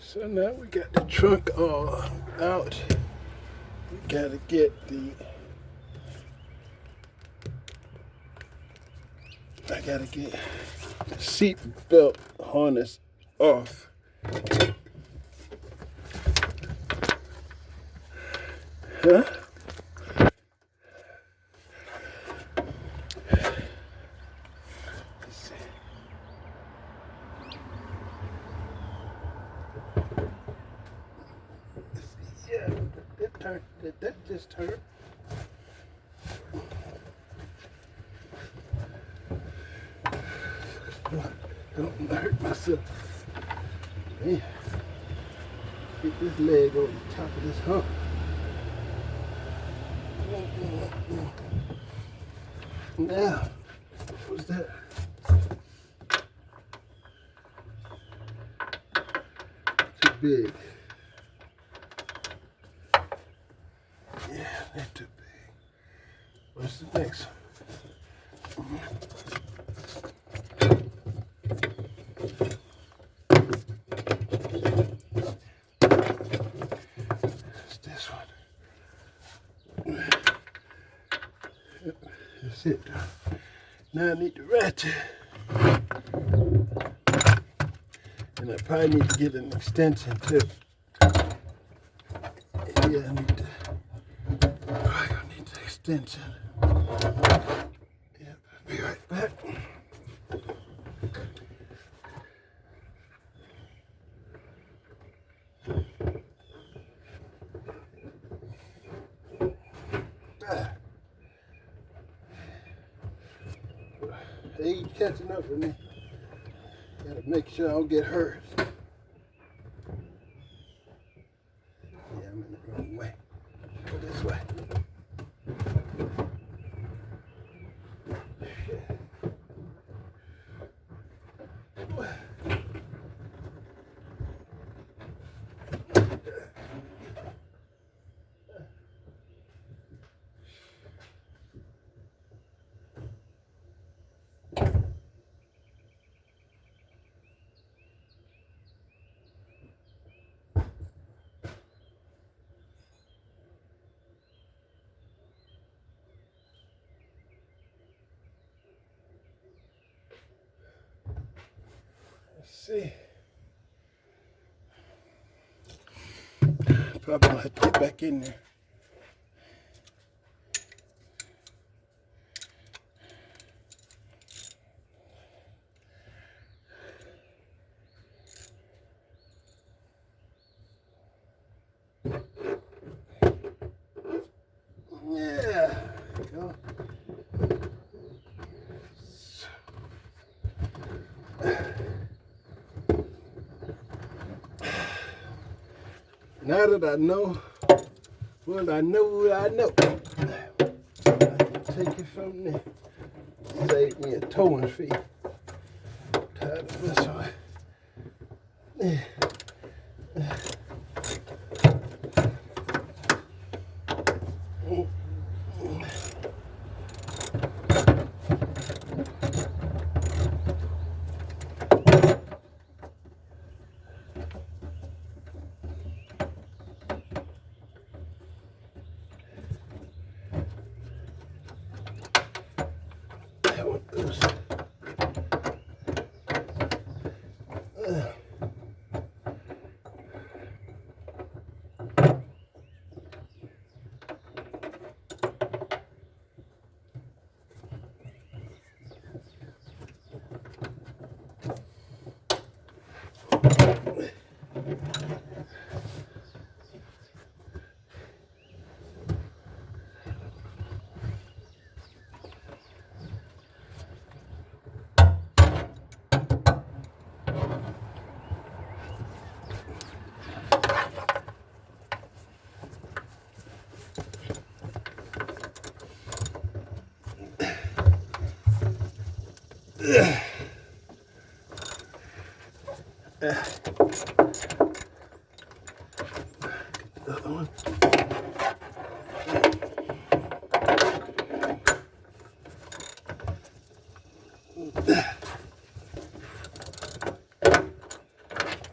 So now we got the trunk all out. We gotta get I gotta get the seat belt harness off. Huh? Let's see. Yeah, that turned. That just turned. Don't hurt myself. Man, get this leg over the top of this hump. Now, what was that? Too big. Yeah, they're too big. What's the next one? It's this one. That's it. Now I need to ratchet. And I probably need to get an extension too. Yeah, I need to. I need the extension. Yep, I'll be right back. Hey, catching up with me. Gotta make sure I don't get hurt. Yeah, I'm in the wrong way. Go this way. See, probably gonna have to get back in there. Yeah, there you go. Now that I know what I know, I can take it from there. Save me a towing fee. Tie it this way.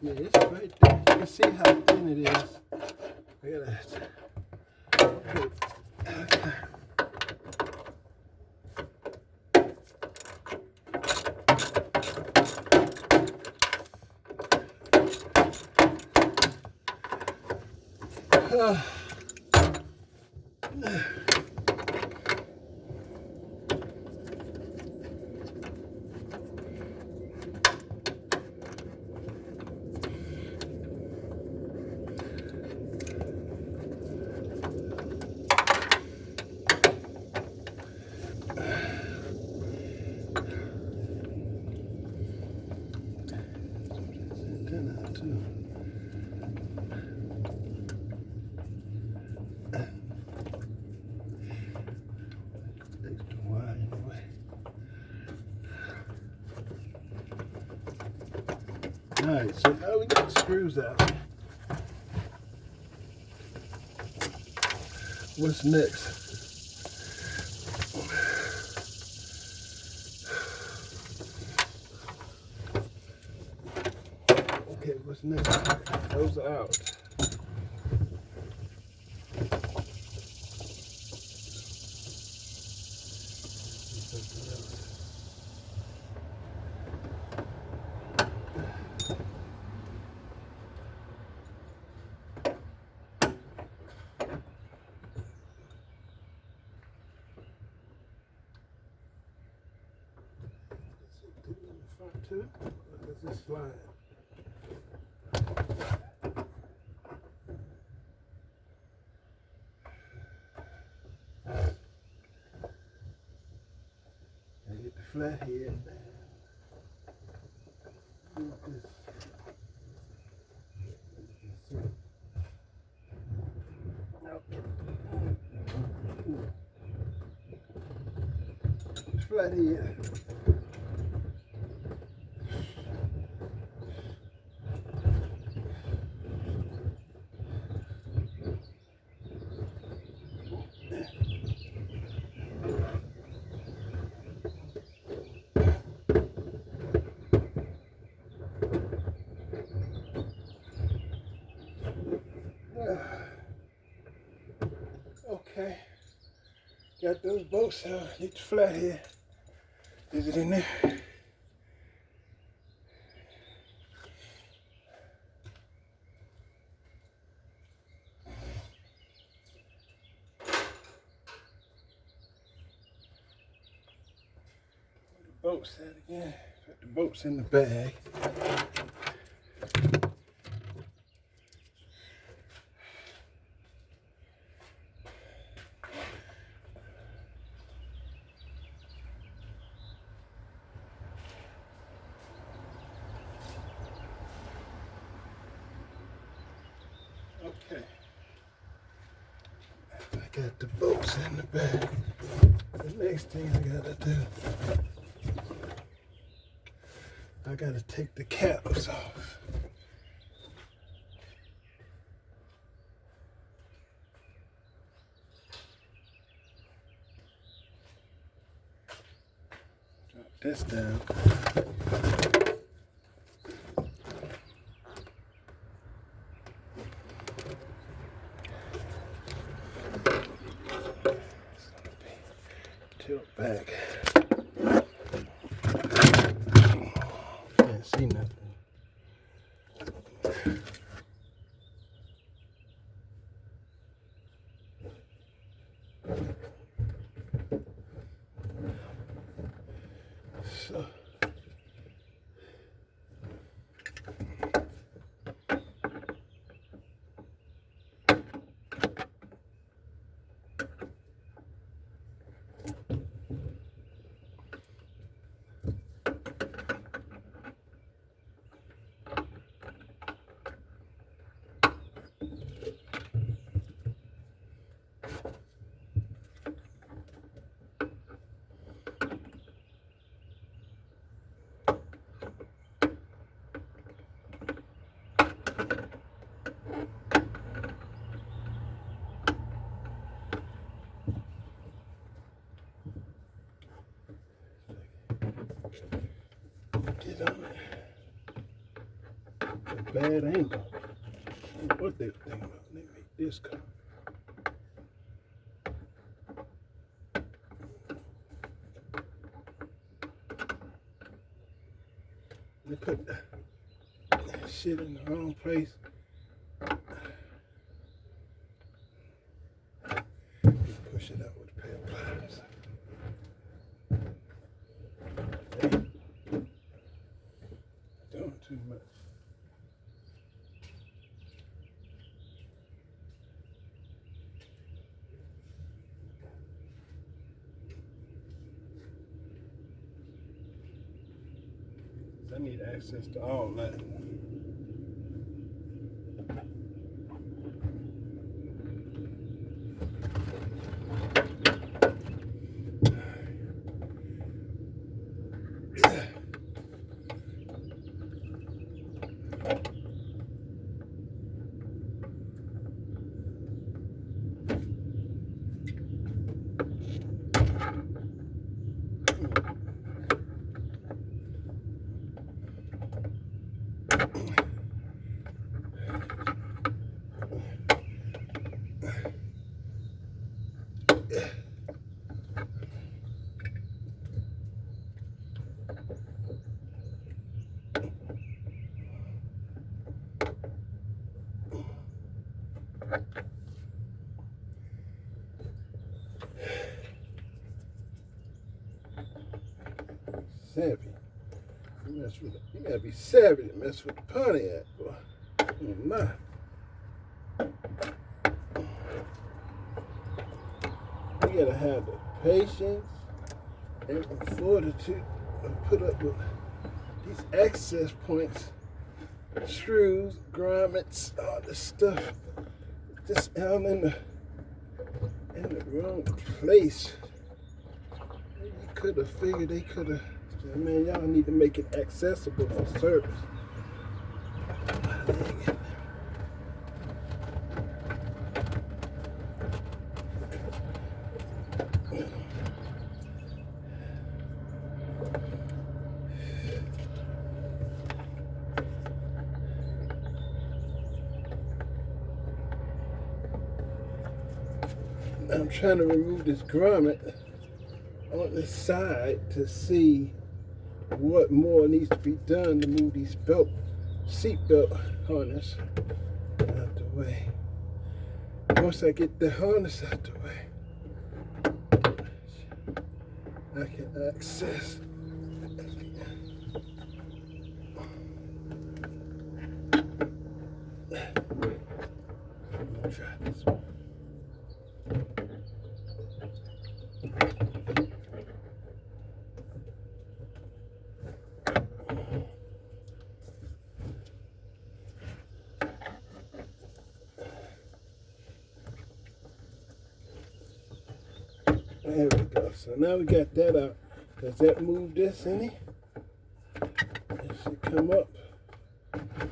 Yeah, it's right there. can see how thin it is. Look at that. Okay. Alright, so now we got the screws out. What's next? Okay, what's next? Those are out. Too? Or does this slide? I get the flat head. Flat head. Okay, got those bolts out. Need the flat head. Is it in there? Where the bolts at again? Got the bolts in the bag. Okay, I got the bolts in the bag. The next thing I gotta do, I gotta take the caps off. Drop this down. Tilt back. Can't see nothing. So get on it. A bad angle. What they think about? They make this car. They put that shit in the wrong place. Push it out with a pair of pliers. Doing too much. I need access to all that. Savvy. You gotta be savvy to mess with the pontiac, boy. Oh my. You gotta have the patience and the fortitude to put up with these access points, screws, grommets, all this stuff. Just out in the wrong place. You could have figured they could have. Man, y'all need to make it accessible for service. I'm trying to remove this grommet on the side to see what more needs to be done to move these seat belt harness out the way. Once I get the harness out the way, I can access. I'll try this one. There we go. So now we got that out. Does that move this any? It should come up.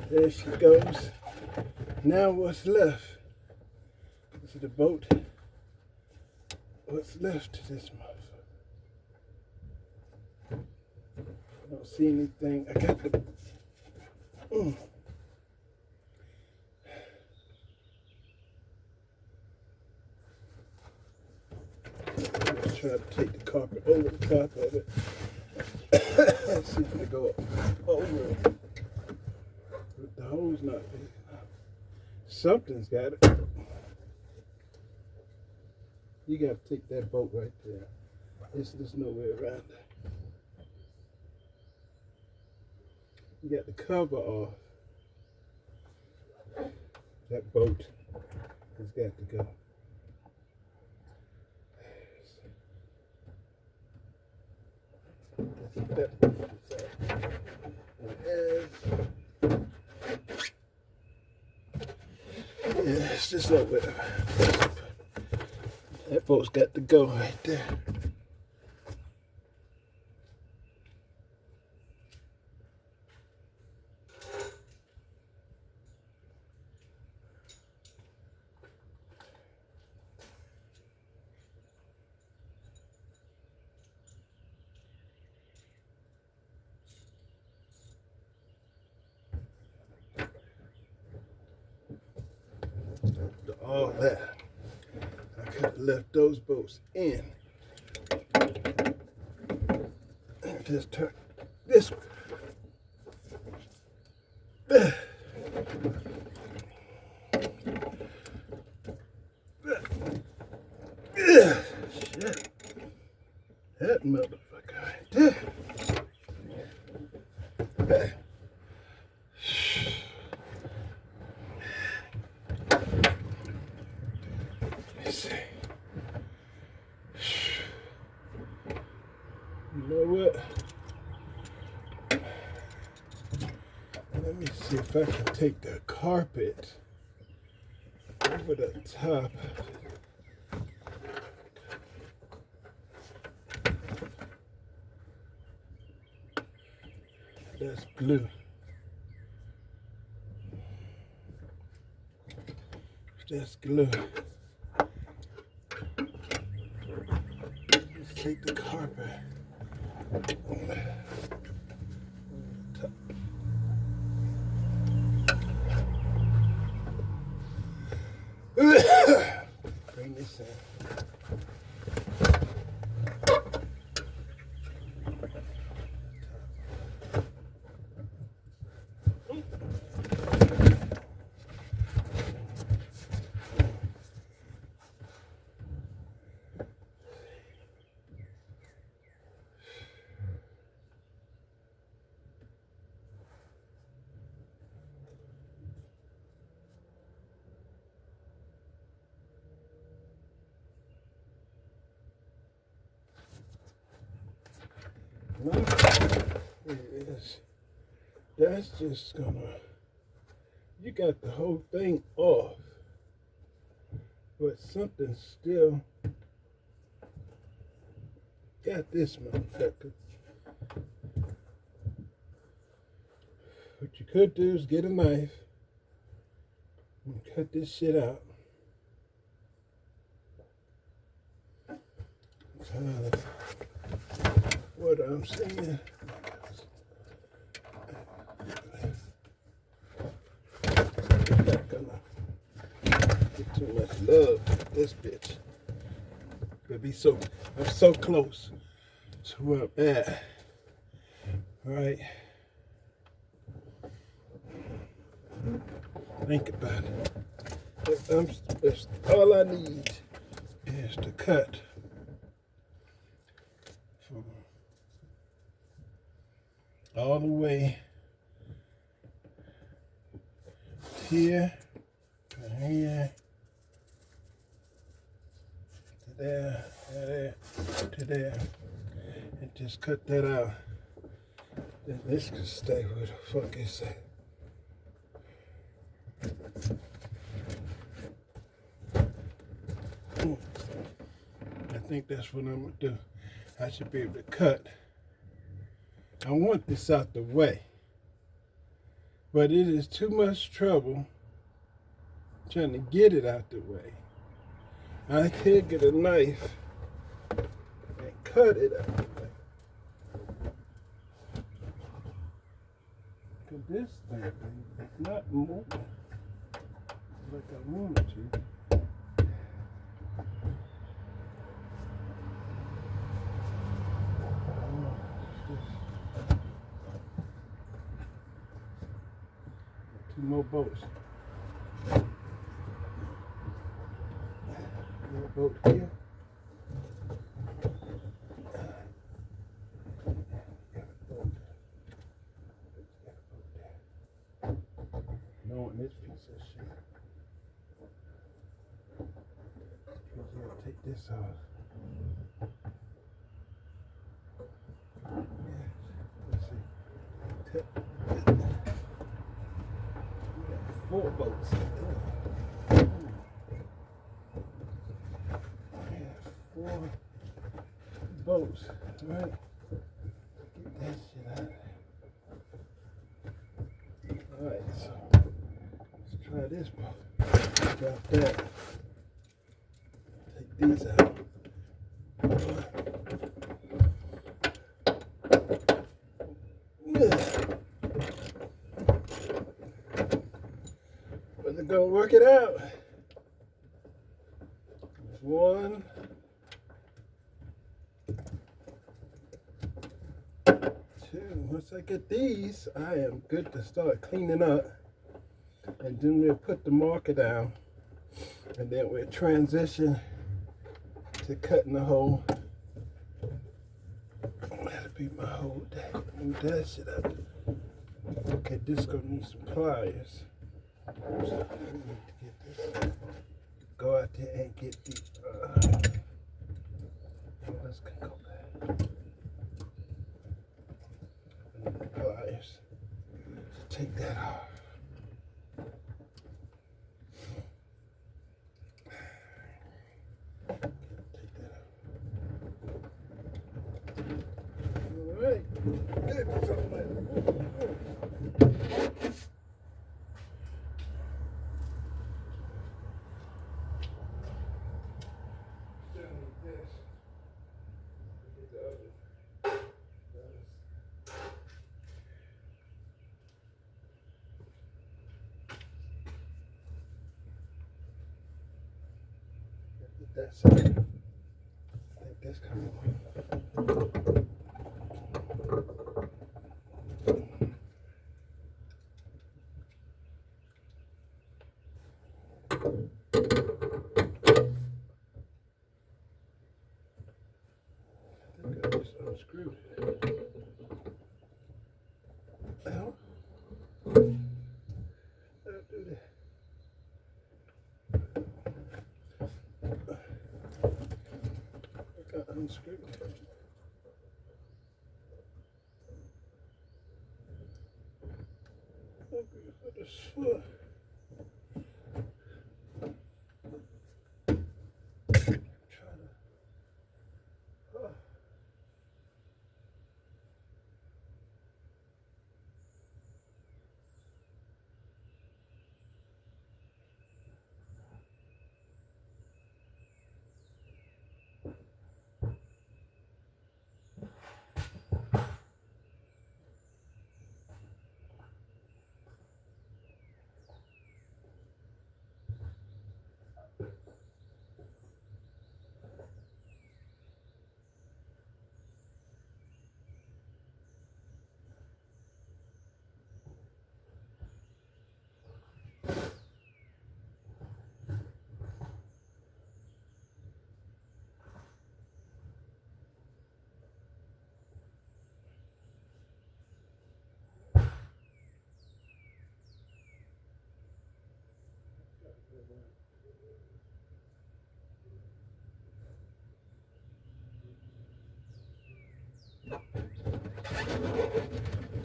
There she goes. Now what's left? This is the boat. What's left to this motherfucker? I don't see anything. I got the. Try to take the carpet over the top of it. Let's see if we go over it. But the hole's not big enough. Something's got it. You got to take that bolt right there. There's no way around it. You got the cover off. That bolt has got to go. It's just like that bolt's got to go right there. all that. I could have left those bolts in. And just turn this way. Shit. That motherfucker right there. Let's see. You know what? Let me see if I can take the carpet over the top. That's glue. That's glue. Let's take the carpet over the top. Bring this in. That's just gonna, you got the whole thing off, but something still got this motherfucker. What you could do is get a knife and cut this shit out. What I'm saying. Not gonna get too much love with this bitch. But I'm so close to where I'm at. Right? Think about it. If all I need is to cut from all the way here to here to there, to there, and just cut that out. Then this can stay where the fuck is at. I think that's what I'm gonna do. I should be able to cut. I want this out the way, but it is too much trouble trying to get it out the way. I could get a knife and cut it out the way. Because this thing is not moving like I want it to. Two more bolts. More bolt here. Knowing this piece of shit. Because you'll take this off. Let's see. 4 bolts. Yeah, 4 bolts, right? Get that shit out of there. Alright, so let's try this bolt. Drop that. Take these out. But they're gonna work it out. 1, 2. Once I get these, I am good to start cleaning up. And then we'll put the marker down. And then we'll transition to cutting the hole. That'll be my hole. Move that shit up. Okay, this gonna need some pliers. So I need to get this. Go out there and get the. Let's go back. I need the pliers. So take that off. That's it. I think that's coming on. I think I just unscrewed it. Well, I'll do that. I got unscrewed. Okay, for this foot.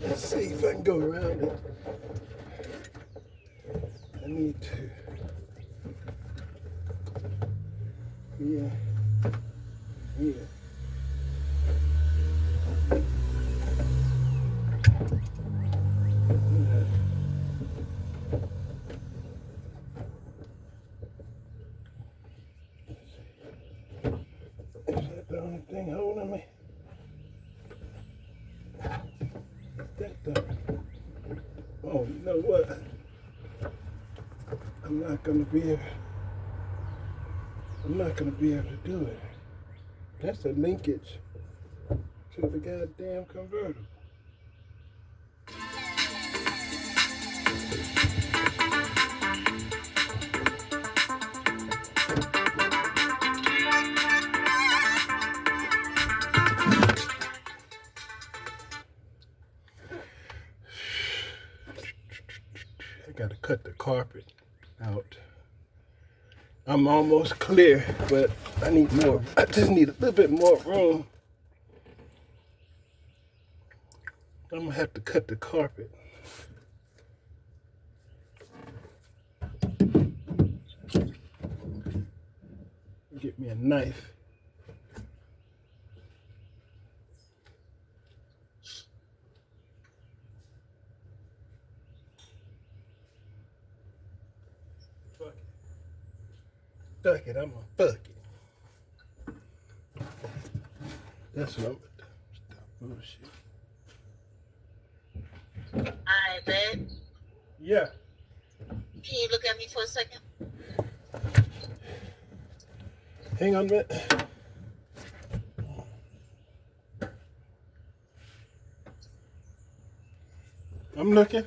Let's see if I can go around it. I need to. Yeah. Is that the only thing holding me? Oh, you know what? I'm not gonna be able to do it. That's a linkage to the goddamn convertible. I gotta cut the carpet out. I'm almost clear, but I need more. I just need a little bit more room. I'm gonna have to cut the carpet. Get me a knife. Fuck it, I'm gonna fuck it. That's what I'm gonna do. Stop bullshit. Alright, babe. Yeah. Can you look at me for a second? Hang on a minute. I'm looking.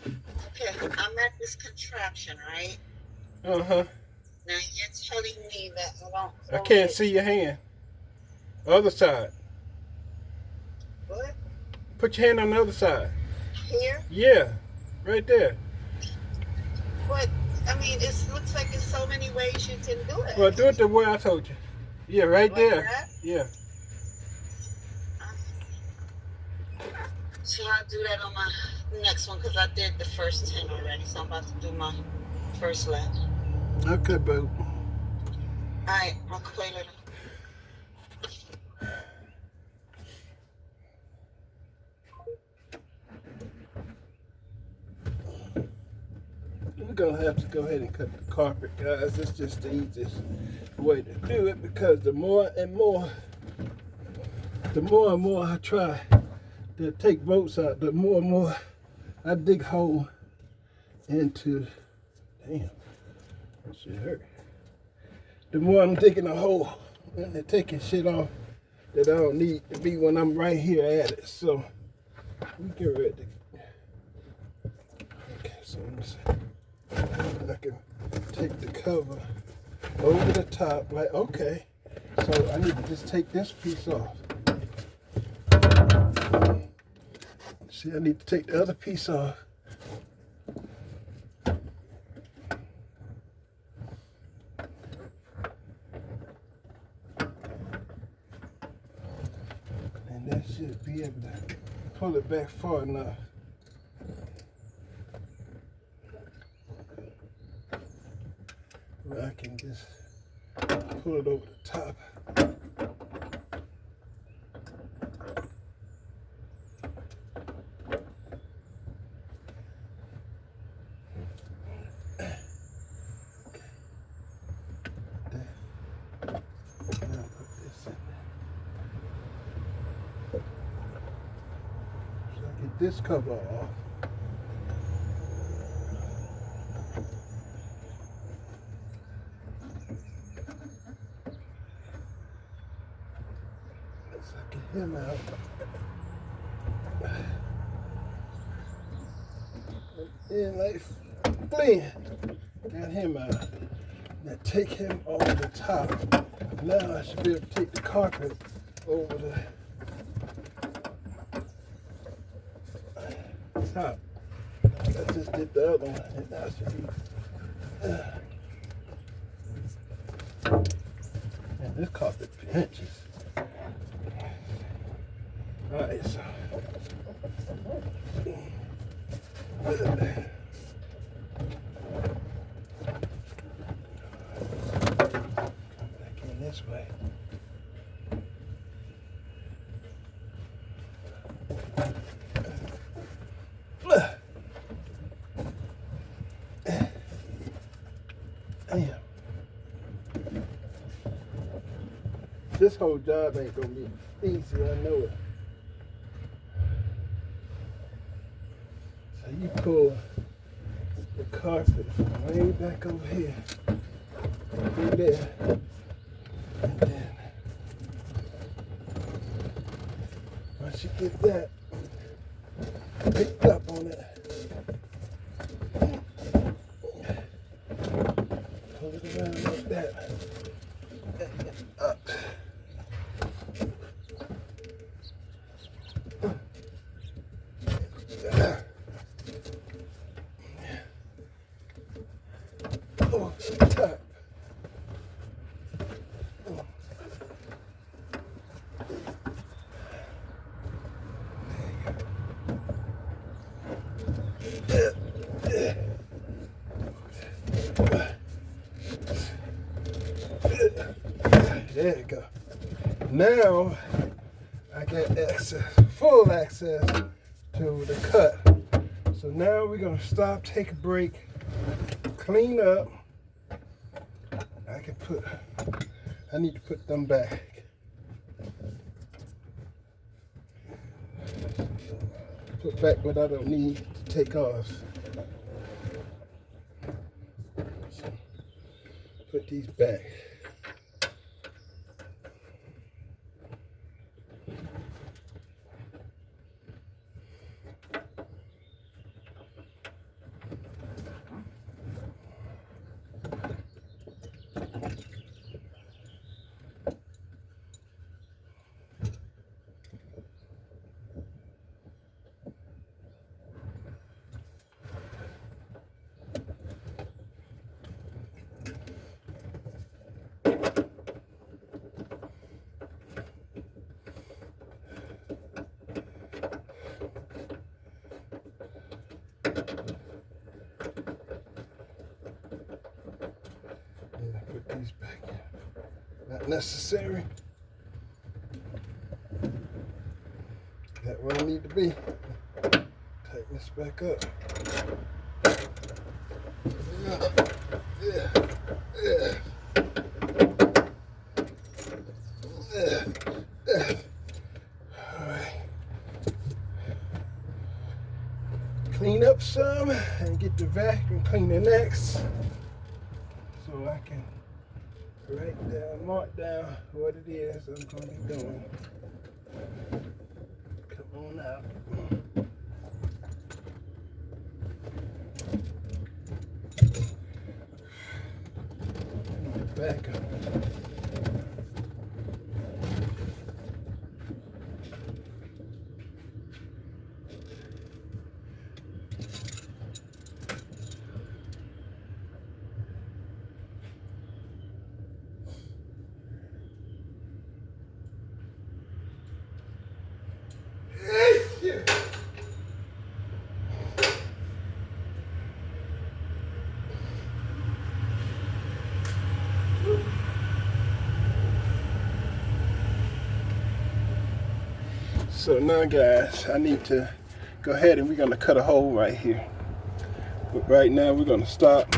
Okay, I'm at this contraption, right? Uh-huh. Now you're telling me that I don't. I can't see your hand. Other side. What? Put your hand on the other side. Here? Yeah. Right there. But I mean, it looks like there's so many ways you can do it. Well, do it the way I told you. Yeah, right Like there. that? Yeah. So I'll do that on my next one because I did the first 10 already. So I'm about to do my first lap. Okay, boo. Alright, I'll play later. We're gonna have to go ahead and cut the carpet, guys. It's just the easiest way to do it because the more and more I try to take bolts out, the more and more I dig hole into. Damn, that shit hurt. The more I'm digging a hole and taking shit off that I don't need to be when I'm right here at it. So we get ready to. Okay, so let me see. I can take the cover over the top, like, okay, so I need to just take this piece off. See, I need to take the other piece off. And that should be able to pull it back far enough. I can just pull it over the top. Now put this in there. So I get this cover off. Get him out. And like blend. Got him out. Now take him off the top. Now I should be able to take the carpet over the top. I just did the other one, and now I should be. Man, this carpet pinches. Alright, so back in this way. Damn. This whole job ain't gonna be easy, I know it. So you pull the carpet from way back over here through there, and then once you get that picked up on it, pull it around like that, and get up. Over the top. There you go. Now I got access, full access to the cut. So now we're gonna stop, take a break, clean up. I need to put them back. Put back what I don't need to take off. So, put these back. Yeah, put these back in. Not necessary. That where I need to be. Tighten this back up. Yeah. Alright. Clean up some and get the vacuum cleaner next. So I can mark down what it is I'm going to be doing. Come on out. Back up. So now guys, I need to go ahead and we're going to cut a hole right here. But right now we're going to stop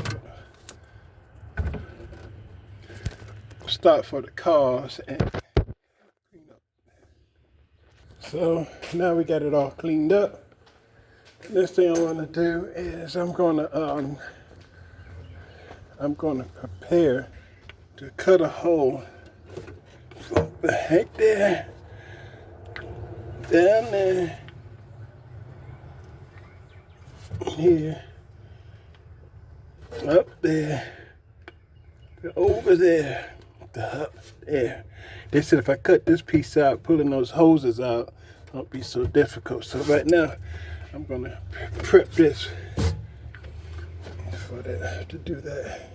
for the cars and clean up. So now we got it all cleaned up. Next thing I want to do is I'm going to prepare to cut a hole right there, down there, here, up there, over there, up there. They said if I cut this piece out, pulling those hoses out won't be so difficult. So right now, I'm gonna prep this for that, to do that.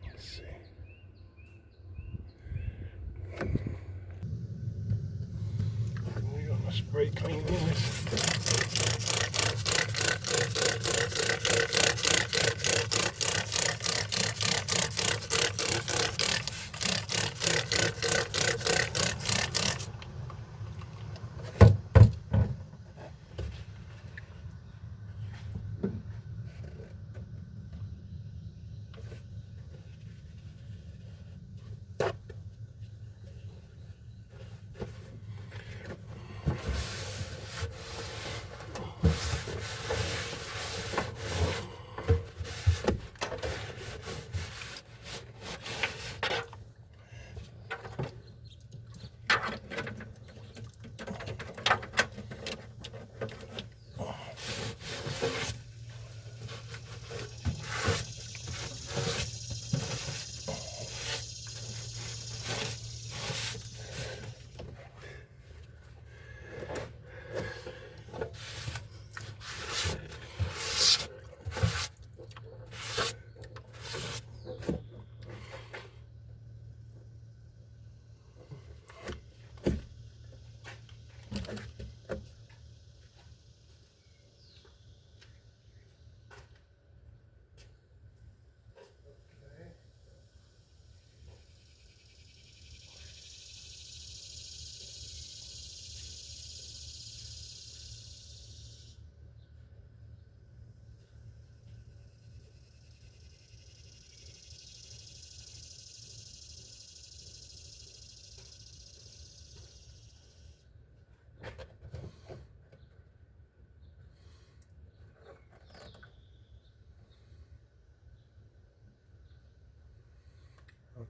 Let's see. We're gonna spray clean this.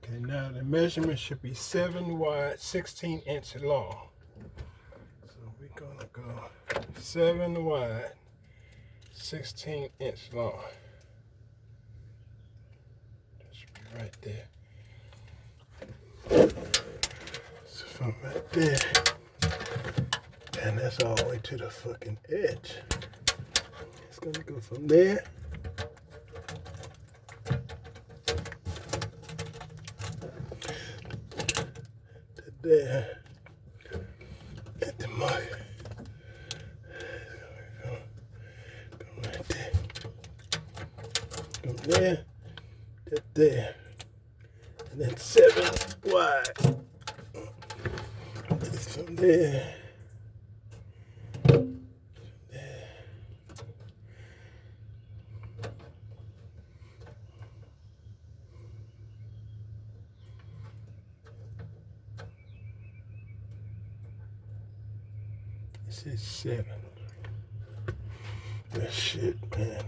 Okay, now the measurement should be 7 wide, 16 inch long. So we're gonna go 7 wide, 16 inch long. That should be right there. So from right there, and that's all the way to the fucking edge. It's gonna go from there there at the mark. there to there. And then 7 wide. This from there. There. This is 7. That shit, man.